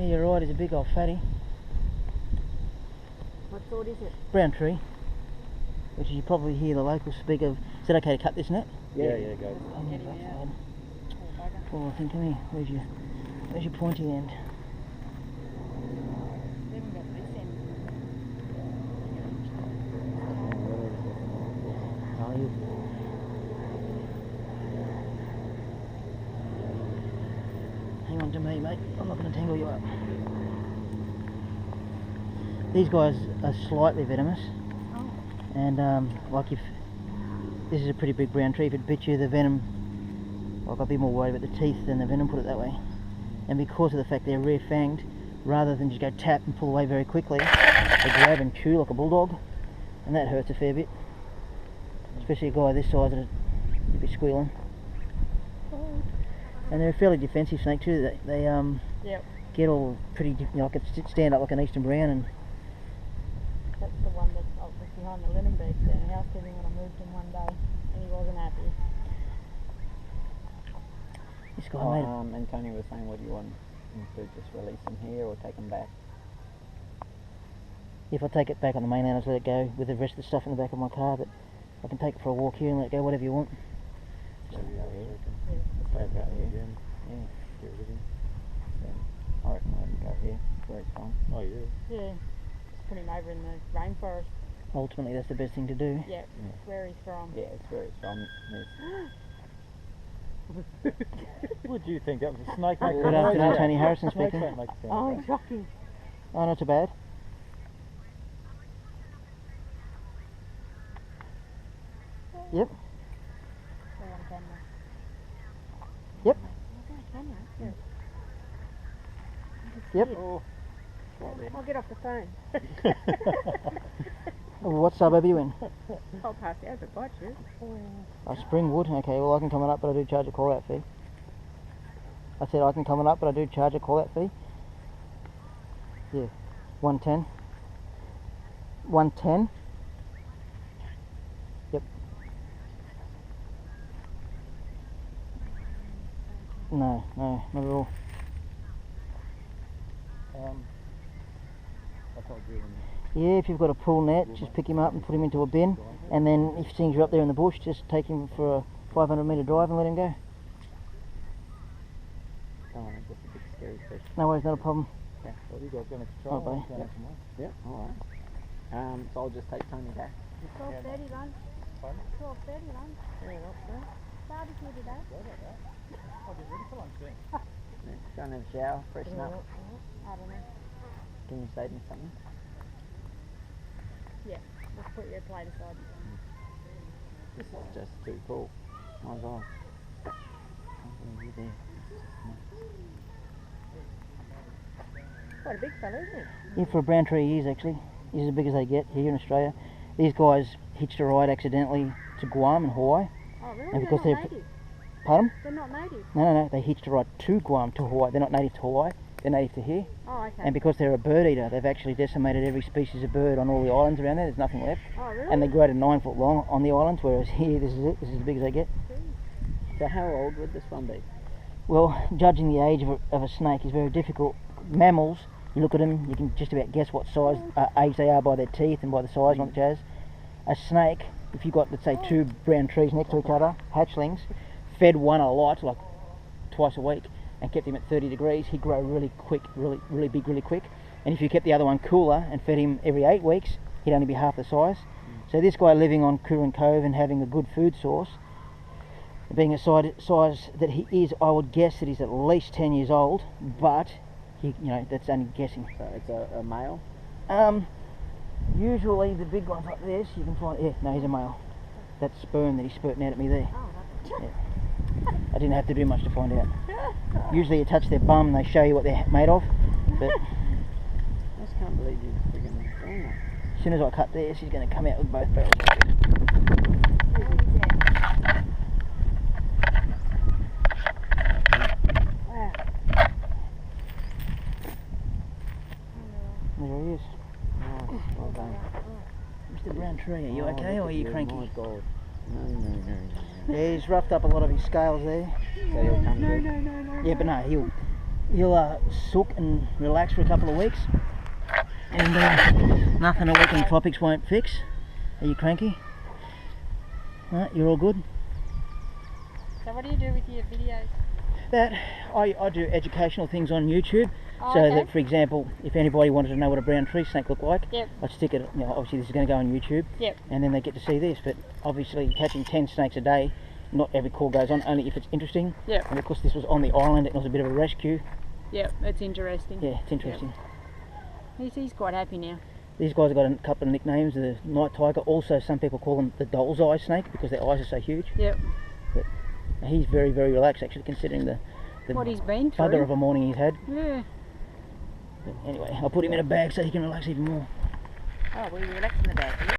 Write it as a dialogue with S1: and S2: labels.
S1: Yeah, you're right, he's a big old fatty.
S2: What sort is it?
S1: Brown tree, which you probably hear the locals speak of. Is it okay to cut this net?
S3: Yeah, yeah, go.
S1: Oh, I think, come here. Where's your pointy end?
S2: They haven't got this end.
S1: Oh, you. Hang on to me, mate. I'm not going to tangle you up. These guys are slightly venomous.
S2: Oh.
S1: And like if this is a pretty big brown tree, if it bit you, the venom, like I'd be more worried about the teeth than the venom, put it that way. And because of the fact they're rear-fanged, rather than just go tap and pull away very quickly, they grab and chew like a bulldog, and that hurts a fair bit. Especially a guy this size that'd be squealing. And they're a fairly defensive snake too. They
S2: Yep.
S1: get all pretty, like stand up like an eastern brown. And
S2: That's the one that was behind the linen bead down housekeeping when I moved in one day, and he wasn't happy.
S1: this guy made it.
S3: And Tony was saying, what do you want him to just release him here or take him back?
S1: If I take it back on the mainland, I'll just let it go with the rest of the stuff in the back of my car, but I can take it for a walk here and let it go, whatever you want.
S3: Take it out here. Yeah, get rid of him. Then I reckon let him go here, where it's from. Oh yeah.
S2: Yeah. Just put him over in the rainforest.
S1: Ultimately, that's the best thing to do.
S2: Yeah, that's where he's from.
S3: Yeah, it's where it's from. What do you think? That was a snake?
S1: Good afternoon, Tony Harrison
S3: Snakes
S1: speaking.
S3: don't make sense.
S2: Oh, he's shocking.
S1: Oh, not too bad. Yep.
S2: They're on camera.
S1: Yep.
S2: They're on camera. Yeah.
S1: Yep.
S3: Oh, slightly.
S2: I'll get off the phone.
S1: What suburb are you in?
S2: I'll pass out the bite you.
S1: Oh, Springwood. Okay, well I can come on up, but I do charge a call-out fee. I said I can come on up, but I do charge a call-out fee. Yeah, 110. 110. Yep. No, not at all.
S3: I told you
S1: Yeah, if you've got a pool net, just pick him up and put him into a bin, and then if things are up there in the bush, just take him for a 500 metre drive and let him go.
S3: don't want just a big scary fish.
S1: No worries, not a problem.
S3: Okay, well you guys going to control
S1: All right,
S3: it? Yep, alright. So I'll just take Tony back.
S2: 12:30 lunch.
S3: Pardon?
S2: 12:30 lunch.
S3: Yeah, that's right.
S2: Barbecue today.
S3: I'll get ready for lunch then. Go and have a shower, freshen up.
S2: I don't know.
S3: Can you save me something?
S2: Yeah, just put your plate aside.
S3: This is just too cool. Might as well. You there.
S2: Quite a big fella, isn't it?
S1: Yeah, for a brown tree he is actually. He's as big as they get here in Australia. These guys hitched a ride accidentally to Guam and Hawaii.
S2: Oh, really?
S1: And because
S2: they're
S1: they're
S2: not native.
S1: Pardon?
S2: They're not native.
S1: No, they hitched a ride to Guam to Hawaii. They're not native to Hawaii, they're native to here.
S2: Oh, okay.
S1: And because they're a bird eater, they've actually decimated every species of bird on all the islands around there. There's nothing left.
S2: Oh, really?
S1: And they grow to 9 foot long on the islands, whereas here this is it. This is as big as they get.
S3: So how old would this one be?
S1: Well, judging the age of a snake is very difficult. Mammals, you look at them, you can just about guess what size age they are by their teeth and by the size and all that jazz. A snake, if you've got, let's say, two brown trees next to each other, hatchlings, fed one a lot, like twice a week, and kept him at 30 degrees, he'd grow really quick, really big, really quick. And if you kept the other one cooler and fed him every 8 weeks, he'd only be half the size. So this guy living on Curran Cove and having a good food source, being a size that he is, I would guess that he's at least 10 years old, but that's only guessing.
S3: So it's a male?
S1: Usually the big ones like this, you can find, yeah, no, he's a male. That sperm that he's spurting out at me there. Yeah. I didn't have to do much to find out. Usually you touch their bum and they show you what they're made of, but
S3: I just can't believe you're friggin' doing that.
S1: as soon as I cut this, he's going to come out with both barrels.
S2: Wow.
S1: There he is.
S3: Nice, well done.
S1: Mr. Brown Tree, are you okay or are you cranky?
S3: My God. No.
S1: Yeah, he's roughed up a lot of his scales there.
S3: So he'll come good.
S2: No.
S1: Yeah, but no, he'll soak and relax for a couple of weeks, and nothing a week in tropics won't fix. Are you cranky? No, you're all good?
S2: So what do you do with your videos?
S1: That I do educational things on YouTube,
S2: Oh,
S1: so
S2: okay.
S1: that, for example, if anybody wanted to know what a brown tree snake looked like,
S2: Yep.
S1: I'd stick it, you know, obviously this is going to go on YouTube,
S2: Yep.
S1: and then they get to see this. But obviously catching 10 snakes a day, not every call goes on, only if it's interesting.
S2: Yep.
S1: And of course this was on the island, it was a bit of a rescue.
S2: Yep, it's interesting.
S1: Yeah, it's interesting.
S2: He's quite happy now.
S1: These guys have got a couple of nicknames, the night tiger, also some people call them the doll's eye snake because their eyes are so huge.
S2: Yep.
S1: But he's very, very relaxed actually, considering the
S2: What he's been through.
S1: bugger of a morning he's had.
S2: Yeah.
S1: But anyway, I'll put him in a bag so he can relax even more.
S2: Oh, we relax in the bag.